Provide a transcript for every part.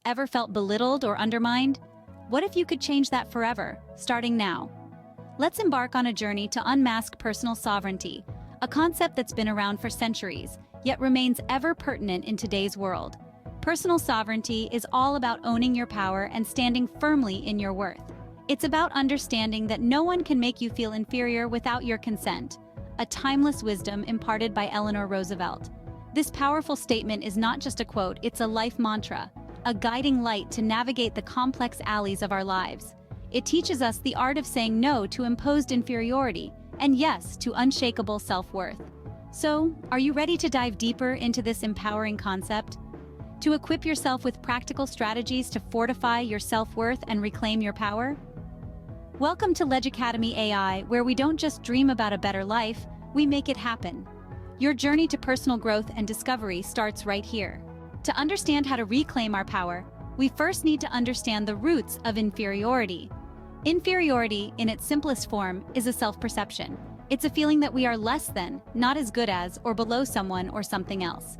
Ever felt belittled or undermined? What if you could change that forever, starting now? Let's embark on a journey to unmask personal sovereignty, a concept that's been around for centuries, yet remains ever pertinent in today's world. Personal sovereignty is all about owning your power and standing firmly in your worth. It's about understanding that no one can make you feel inferior without your consent, a timeless wisdom imparted by Eleanor Roosevelt. This powerful statement is not just a quote, it's a life mantra, a guiding light to navigate the complex alleys of our lives. It teaches us the art of saying no to imposed inferiority and yes to unshakable self-worth. So, are you ready to dive deeper into this empowering concept? To equip yourself with practical strategies to fortify your self-worth and reclaim your power? Welcome to Ledge Academy AI, where we don't just dream about a better life, we make it happen. Your journey to personal growth and discovery starts right here. To understand how to reclaim our power, we first need to understand the roots of inferiority. Inferiority, in its simplest form, is a self-perception. It's a feeling that we are less than, not as good as, or below someone or something else.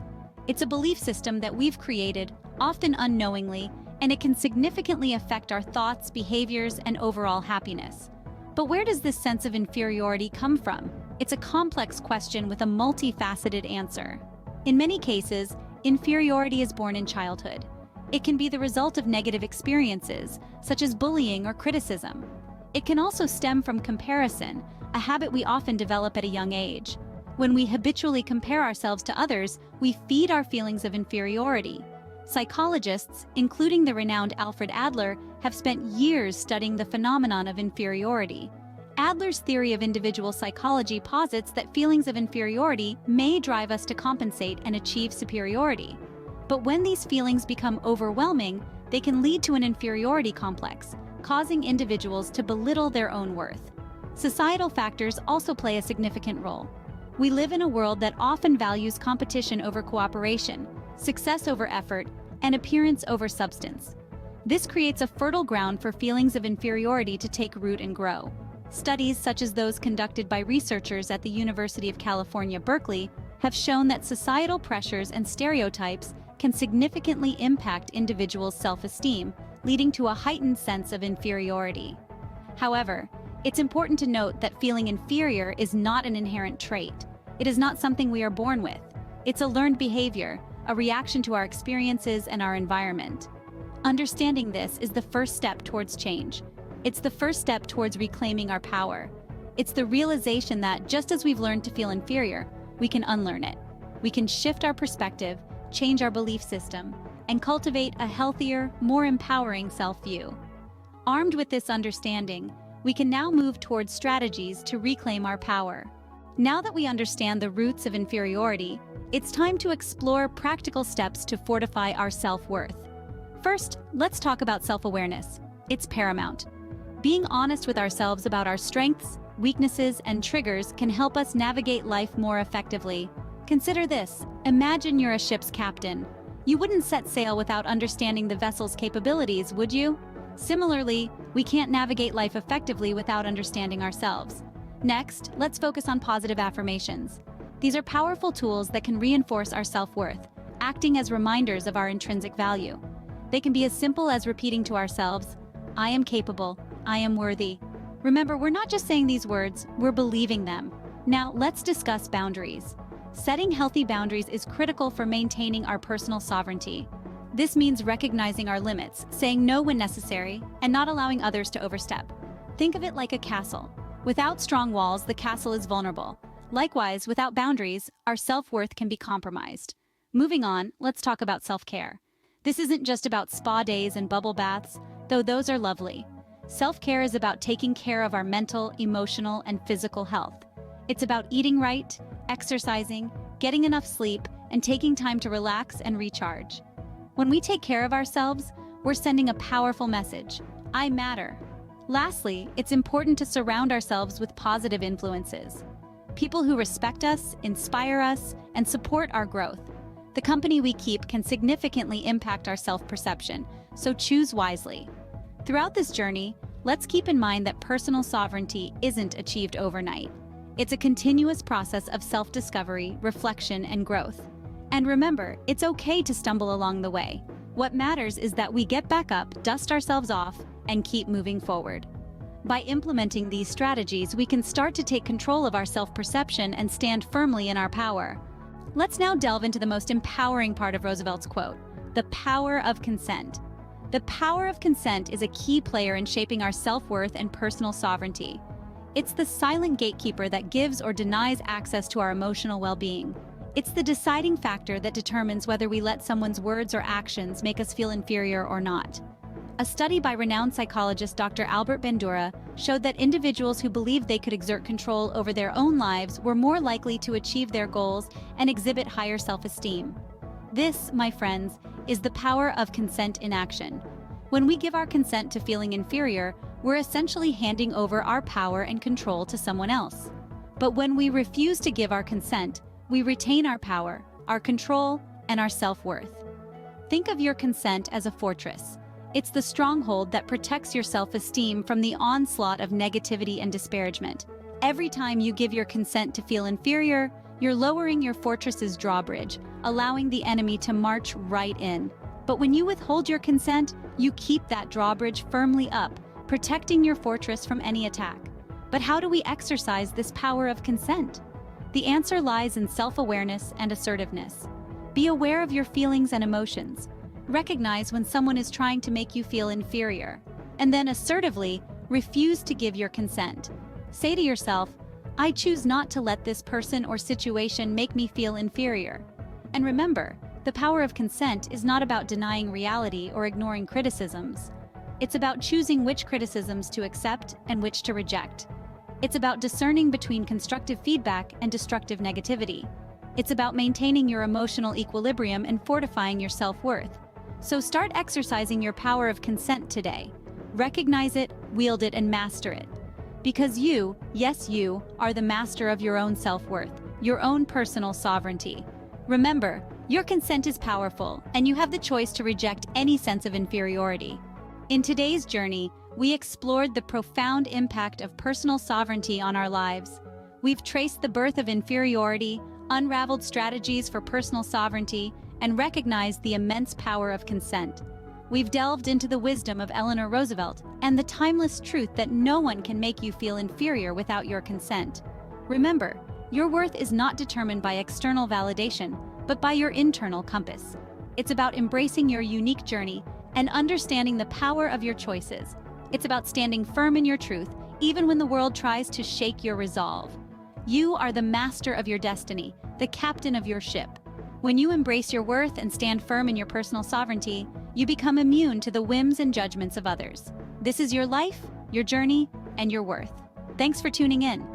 It's a belief system that we've created, often unknowingly, and it can significantly affect our thoughts, behaviors, and overall happiness. But where does this sense of inferiority come from? It's a complex question with a multifaceted answer. In many cases, inferiority is born in childhood. It can be the result of negative experiences, such as bullying or criticism. It can also stem from comparison, a habit we often develop at a young age. When we habitually compare ourselves to others, we feed our feelings of inferiority. Psychologists, including the renowned Alfred Adler, have spent years studying the phenomenon of inferiority. Adler's theory of individual psychology posits that feelings of inferiority may drive us to compensate and achieve superiority. But when these feelings become overwhelming, they can lead to an inferiority complex, causing individuals to belittle their own worth. Societal factors also play a significant role. We live in a world that often values competition over cooperation, success over effort, and appearance over substance. This creates a fertile ground for feelings of inferiority to take root and grow. Studies such as those conducted by researchers at the University of California, Berkeley, have shown that societal pressures and stereotypes can significantly impact individuals' self-esteem, leading to a heightened sense of inferiority. However, it's important to note that feeling inferior is not an inherent trait. It is not something we are born with. It's a learned behavior, a reaction to our experiences and our environment. Understanding this is the first step towards change. It's the first step towards reclaiming our power. It's the realization that just as we've learned to feel inferior, we can unlearn it. We can shift our perspective, change our belief system, and cultivate a healthier, more empowering self-view. Armed with this understanding, we can now move towards strategies to reclaim our power. Now that we understand the roots of inferiority, it's time to explore practical steps to fortify our self-worth. First, let's talk about self-awareness. It's paramount. Being honest with ourselves about our strengths, weaknesses, and triggers can help us navigate life more effectively. Consider this. Imagine you're a ship's captain. You wouldn't set sail without understanding the vessel's capabilities, would you? Similarly, we can't navigate life effectively without understanding ourselves. Next, let's focus on positive affirmations. These are powerful tools that can reinforce our self-worth, acting as reminders of our intrinsic value. They can be as simple as repeating to ourselves, "I am capable, I am worthy." Remember, we're not just saying these words, we're believing them. Now, let's discuss boundaries. Setting healthy boundaries is critical for maintaining our personal sovereignty. This means recognizing our limits, saying no when necessary, and not allowing others to overstep. Think of it like a castle. Without strong walls, the castle is vulnerable. Likewise, without boundaries, our self-worth can be compromised. Moving on, let's talk about self-care. This isn't just about spa days and bubble baths, though those are lovely. Self-care is about taking care of our mental, emotional, and physical health. It's about eating right, exercising, getting enough sleep, and taking time to relax and recharge. When we take care of ourselves, we're sending a powerful message: I matter. Lastly, it's important to surround ourselves with positive influences. People who respect us, inspire us, and support our growth. The company we keep can significantly impact our self-perception, so choose wisely. Throughout this journey, let's keep in mind that personal sovereignty isn't achieved overnight. It's a continuous process of self-discovery, reflection, and growth. And remember, it's okay to stumble along the way. What matters is that we get back up, dust ourselves off, and keep moving forward. By implementing these strategies, we can start to take control of our self-perception and stand firmly in our power. Let's now delve into the most empowering part of Roosevelt's quote, the power of consent. The power of consent is a key player in shaping our self-worth and personal sovereignty. It's the silent gatekeeper that gives or denies access to our emotional well-being. It's the deciding factor that determines whether we let someone's words or actions make us feel inferior or not. A study by renowned psychologist Dr. Albert Bandura showed that individuals who believed they could exert control over their own lives were more likely to achieve their goals and exhibit higher self-esteem. This, my friends, is the power of consent in action. When we give our consent to feeling inferior, we're essentially handing over our power and control to someone else. But when we refuse to give our consent, we retain our power, our control, and our self-worth. Think of your consent as a fortress. It's the stronghold that protects your self-esteem from the onslaught of negativity and disparagement. Every time you give your consent to feel inferior, you're lowering your fortress's drawbridge, allowing the enemy to march right in. But when you withhold your consent, you keep that drawbridge firmly up, protecting your fortress from any attack. But how do we exercise this power of consent? The answer lies in self-awareness and assertiveness. Be aware of your feelings and emotions. Recognize when someone is trying to make you feel inferior, and then assertively refuse to give your consent. Say to yourself, I choose not to let this person or situation make me feel inferior. And remember, the power of consent is not about denying reality or ignoring criticisms. It's about choosing which criticisms to accept and which to reject. It's about discerning between constructive feedback and destructive negativity. It's about maintaining your emotional equilibrium and fortifying your self-worth. So start exercising your power of consent today. Recognize it, wield it, and master it. Because you, yes you, are the master of your own self-worth, your own personal sovereignty. Remember, your consent is powerful, and you have the choice to reject any sense of inferiority. In today's journey, we explored the profound impact of personal sovereignty on our lives. We've traced the birth of inferiority, unraveled strategies for personal sovereignty, and recognized the immense power of consent. We've delved into the wisdom of Eleanor Roosevelt and the timeless truth that no one can make you feel inferior without your consent. Remember, your worth is not determined by external validation, but by your internal compass. It's about embracing your unique journey and understanding the power of your choices. It's about standing firm in your truth, even when the world tries to shake your resolve. You are the master of your destiny, the captain of your ship. When you embrace your worth and stand firm in your personal sovereignty, you become immune to the whims and judgments of others. This is your life, your journey, and your worth. Thanks for tuning in.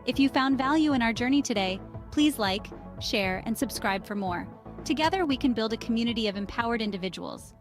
If you found value in our journey today, please like, share, and subscribe for more. Together, we can build a community of empowered individuals.